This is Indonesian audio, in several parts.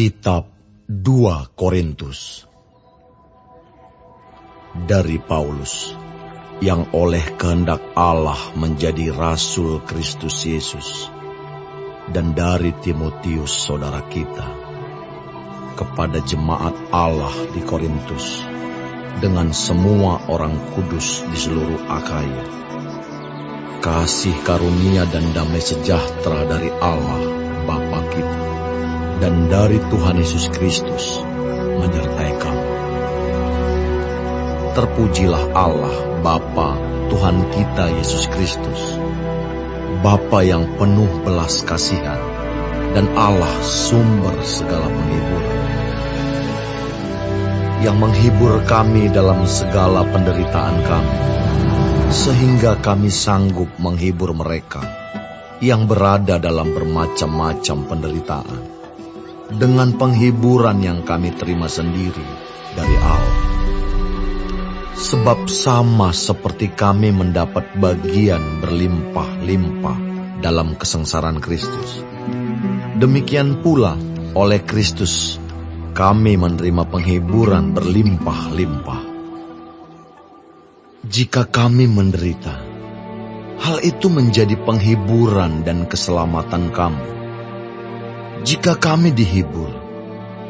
Kitab 2 Korintus dari Paulus, yang oleh kehendak Allah menjadi Rasul Kristus Yesus, dan dari Timotius saudara kita, kepada jemaat Allah di Korintus, dengan semua orang kudus di seluruh Akhaya. Kasih karunia dan damai sejahtera dari Allah Bapa kita dan dari Tuhan Yesus Kristus menyertai kamu. Terpujilah Allah Bapa Tuhan kita Yesus Kristus, Bapa yang penuh belas kasihan dan Allah sumber segala penghiburan, yang menghibur kami dalam segala penderitaan kami, sehingga kami sanggup menghibur mereka yang berada dalam bermacam-macam penderitaan, dengan penghiburan yang kami terima sendiri dari Allah. Sebab sama seperti kami mendapat bagian berlimpah-limpah dalam kesengsaraan Kristus, demikian pula oleh Kristus kami menerima penghiburan berlimpah-limpah. Jika kami menderita, hal itu menjadi penghiburan dan keselamatan kamu. Jika kami dihibur,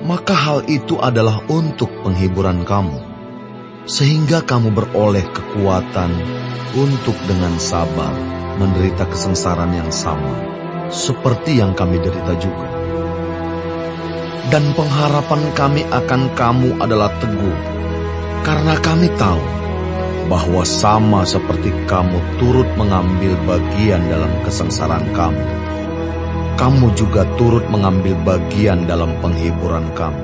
maka hal itu adalah untuk penghiburan kamu, sehingga kamu beroleh kekuatan untuk dengan sabar menderita kesengsaraan yang sama, seperti yang kami derita juga. Dan pengharapan kami akan kamu adalah teguh, karena kami tahu bahwa sama seperti kamu turut mengambil bagian dalam kesengsaraan kamu, kamu juga turut mengambil bagian dalam penghiburan kami.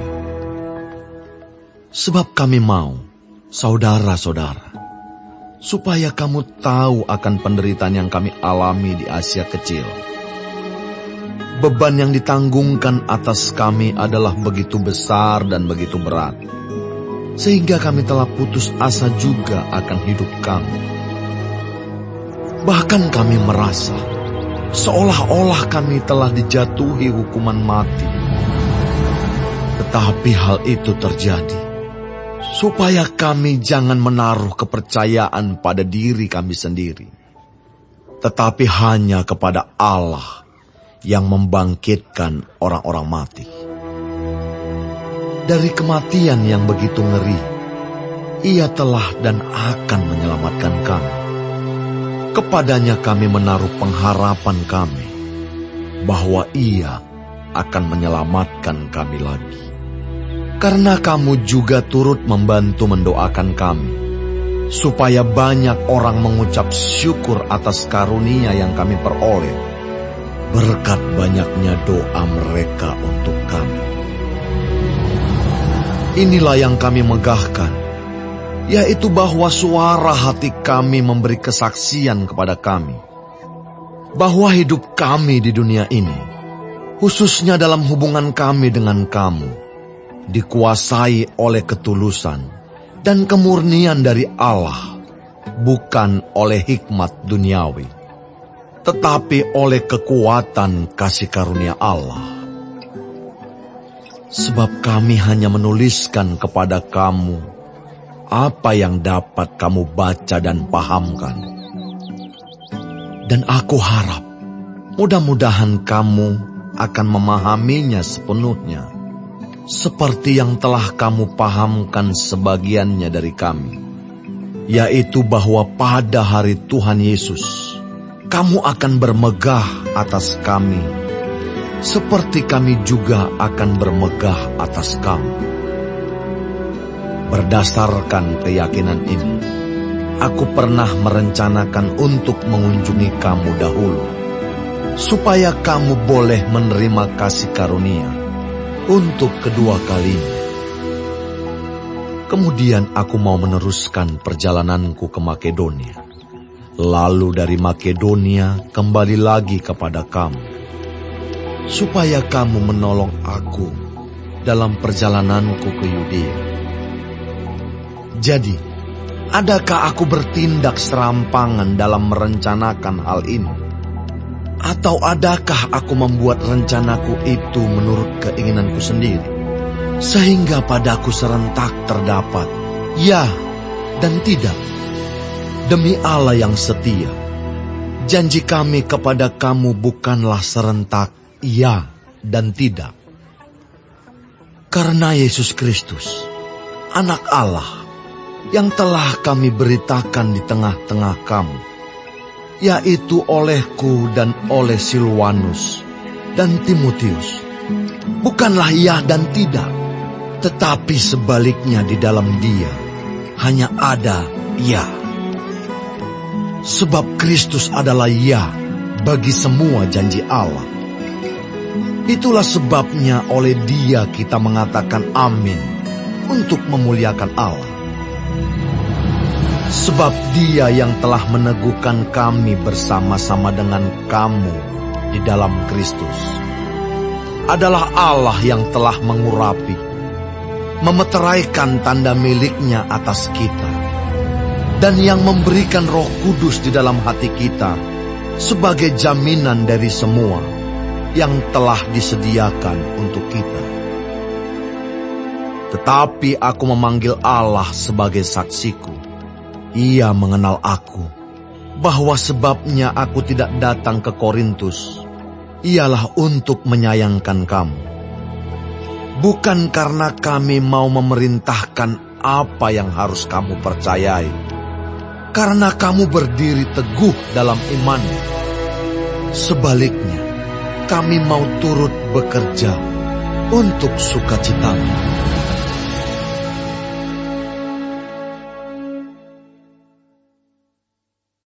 Sebab kami mau, saudara-saudara, supaya kamu tahu akan penderitaan yang kami alami di Asia Kecil. Beban yang ditanggungkan atas kami adalah begitu besar dan begitu berat, sehingga kami telah putus asa juga akan hidup kami. Bahkan kami merasa seolah-olah kami telah dijatuhi hukuman mati. Tetapi hal itu terjadi supaya kami jangan menaruh kepercayaan pada diri kami sendiri, tetapi hanya kepada Allah yang membangkitkan orang-orang mati. Dari kematian yang begitu ngeri, Ia telah dan akan menyelamatkan kami. Kepadanya kami menaruh pengharapan kami, bahwa Ia akan menyelamatkan kami lagi. Karena kamu juga turut membantu mendoakan kami, supaya banyak orang mengucap syukur atas karunia yang kami peroleh, berkat banyaknya doa mereka untuk kami. Inilah yang kami megahkan, yaitu bahwa suara hati kami memberi kesaksian kepada kami, bahwa hidup kami di dunia ini, khususnya dalam hubungan kami dengan kamu, dikuasai oleh ketulusan dan kemurnian dari Allah, bukan oleh hikmat duniawi, tetapi oleh kekuatan kasih karunia Allah. Sebab kami hanya menuliskan kepada kamu apa yang dapat kamu baca dan pahamkan. Dan aku harap mudah-mudahan kamu akan memahaminya sepenuhnya, seperti yang telah kamu pahamkan sebagiannya dari kami, yaitu bahwa pada hari Tuhan Yesus kamu akan bermegah atas kami, seperti kami juga akan bermegah atas kamu. Berdasarkan keyakinan ini, aku pernah merencanakan untuk mengunjungi kamu dahulu, supaya kamu boleh menerima kasih karunia untuk kedua kalinya. Kemudian aku mau meneruskan perjalananku ke Makedonia, lalu dari Makedonia kembali lagi kepada kamu, supaya kamu menolong aku dalam perjalananku ke Yudea. Jadi, adakah aku bertindak serampangan dalam merencanakan hal ini? Atau adakah aku membuat rencanaku itu menurut keinginanku sendiri, sehingga padaku serentak terdapat ya dan tidak? Demi Allah yang setia, janji kami kepada kamu bukanlah serentak ya dan tidak. Karena Yesus Kristus, Anak Allah, yang telah kami beritakan di tengah-tengah kamu, yaitu olehku dan oleh Silwanus dan Timotius, bukanlah ya dan tidak, tetapi sebaliknya di dalam Dia hanya ada ya. Sebab Kristus adalah ya bagi semua janji Allah. Itulah sebabnya oleh Dia kita mengatakan amin untuk memuliakan Allah. Sebab Dia yang telah meneguhkan kami bersama-sama dengan kamu di dalam Kristus adalah Allah yang telah mengurapi, memeteraikan tanda miliknya atas kita, dan yang memberikan Roh Kudus di dalam hati kita sebagai jaminan dari semua yang telah disediakan untuk kita. Tetapi aku memanggil Allah sebagai saksiku. Ia mengenal aku, bahwa sebabnya aku tidak datang ke Korintus ialah untuk menyayangkan kamu. Bukan karena kami mau memerintahkan apa yang harus kamu percayai, karena kamu berdiri teguh dalam imanmu. Sebaliknya, kami mau turut bekerja untuk sukacitamu.